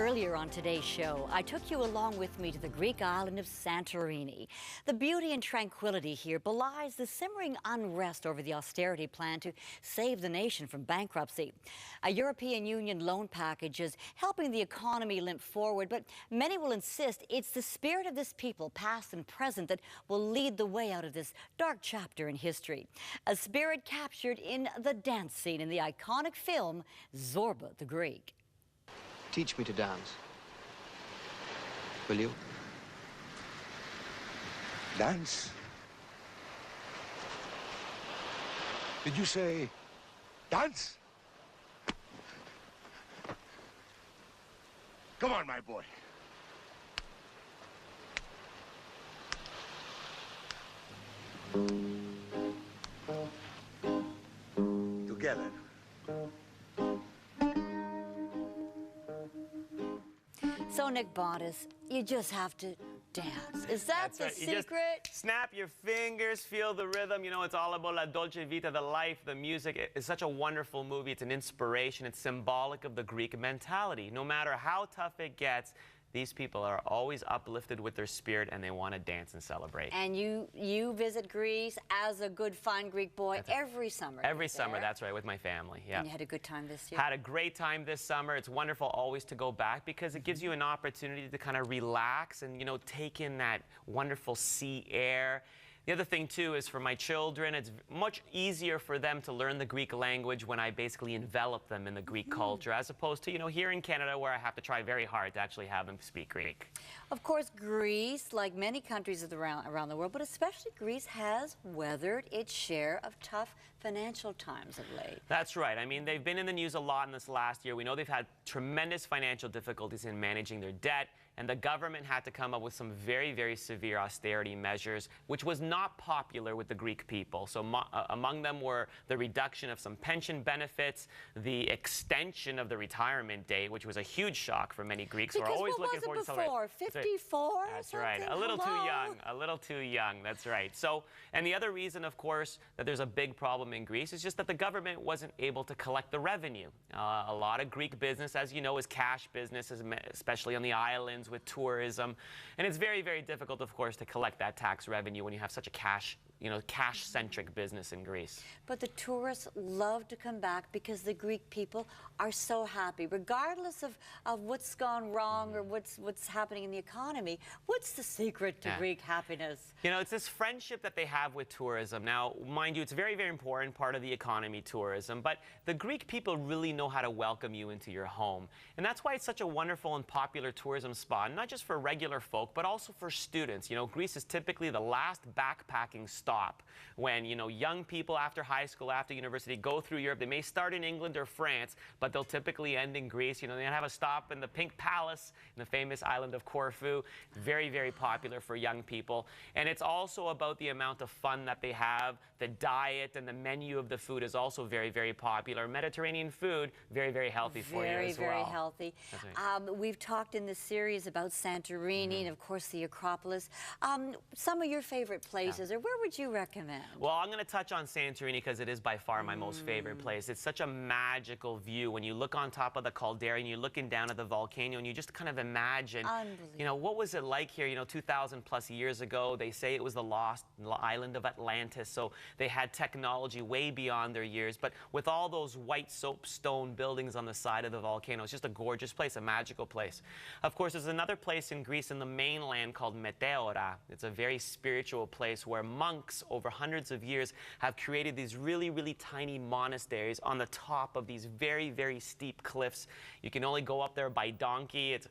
Earlier on today's show, I took you along with me to the Greek island of Santorini. The beauty and tranquility here belies the simmering unrest over the austerity plan to save the nation from bankruptcy. A European Union loan package is helping the economy limp forward, but many will insist it's the spirit of this people, past and present, that will lead the way out of this dark chapter in history. A spirit captured in the dance scene in the iconic film Zorba the Greek. Teach me to dance. Will you? Dance? Did you say dance? Come on, my boy. Together. So, Nick Bontis, you just have to dance. Is that the secret? You just snap your fingers, feel the rhythm. You know, it's all about la dolce vita, the life, the music. It's such a wonderful movie. It's an inspiration. It's symbolic of the Greek mentality. No matter how tough it gets, these people are always uplifted with their spirit, and they want to dance and celebrate. And you visit Greece as a good, fine Greek boy every summer. Every summer, that's right, with my family. Yeah. And you had a good time this year? Had a great time this summer. It's wonderful always to go back because it gives you an opportunity to kind of relax and, you know, take in that wonderful sea air. The other thing, too, is for my children, it's much easier for them to learn the Greek language when I basically envelop them in the Greek culture, as opposed to, you know, here in Canada where I have to try very hard to actually have them speak Greek. Of course, Greece, like many countries around the world, but especially Greece, has weathered its share of tough financial times of late. That's right. I mean, they've been in the news a lot in this last year. We know they've had tremendous financial difficulties in managing their debt, and the government had to come up with some very, very severe austerity measures, which was not popular with the Greek people. So among them were the reduction of some pension benefits, the extension of the retirement date, which was a huge shock for many Greeks who are always looking forward to celebrate. 54? That's right. A little too young. A little too young. That's right. So, and the other reason, of course, that there's a big problem in Greece is just that the government wasn't able to collect the revenue. A lot of Greek business, as you know, is cash business, especially on the islands with tourism. And it's very, very difficult, of course, to collect that tax revenue when you have such a cash-centric business in Greece. But the tourists love to come back because the Greek people are so happy, regardless of what's gone wrong or what's happening in the economy. What's the secret to Greek happiness? You know, it's this friendship that they have with tourism. Now, mind you, it's a very, very important part of the economy, tourism, but the Greek people really know how to welcome you into your home. And that's why it's such a wonderful and popular tourism spot, not just for regular folk, but also for students. You know, Greece is typically the last backpacking stop when, you know, young people after high school, after university, go through Europe. They may start in England or France, but they'll typically end in Greece. You know, they have a stop in the Pink Palace in the famous island of Corfu. Very, very popular for young people. And it's also about the amount of fun that they have. The diet and the menu of the food is also very, very popular. Mediterranean food, very, very healthy for you as well. Very, very healthy. Right. We've talked in this series about Santorini and, of course, the Acropolis. Some of your favorite places, or where would you recommend? Well, I'm going to touch on Santorini because it is by far my most favorite place. It's such a magical view when you look on top of the caldera and you're looking down at the volcano and you just kind of imagine, you know, what was it like here, you know, 2,000 plus years ago. They say it was the lost island of Atlantis, so they had technology way beyond their years. But with all those white soapstone buildings on the side of the volcano, it's just a gorgeous place, a magical place. Of course, there's another place in Greece in the mainland called Meteora. It's a very spiritual place where monks over hundreds of years have created these really, really tiny monasteries on the top of these very, very steep cliffs. You can only go up there by donkey. It's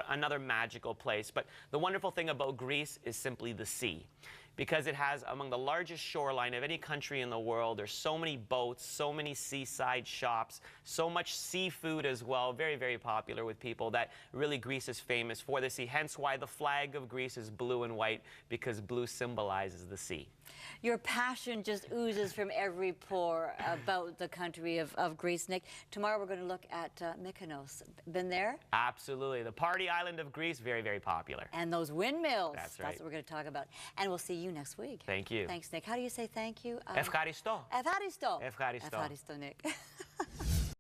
another magical place. But the wonderful thing about Greece is simply the sea, because it has among the largest shoreline of any country in the world. There's so many boats, so many seaside shops, so much seafood as well. Very, very popular with people that really Greece is famous for the sea. Hence why the flag of Greece is blue and white, because blue symbolizes the sea. Your passion just oozes from every pore about the country of Greece, Nick. Tomorrow we're going to look at Mykonos. Been there? Absolutely. The party island of Greece, very, very popular. And those windmills. That's right. That's what we're going to talk about. And we'll see you next week. Thank you. Thanks, Nick. How do you say thank you? Ευχαριστώ. Ευχαριστώ. Ευχαριστώ. Ευχαριστώ, Nick.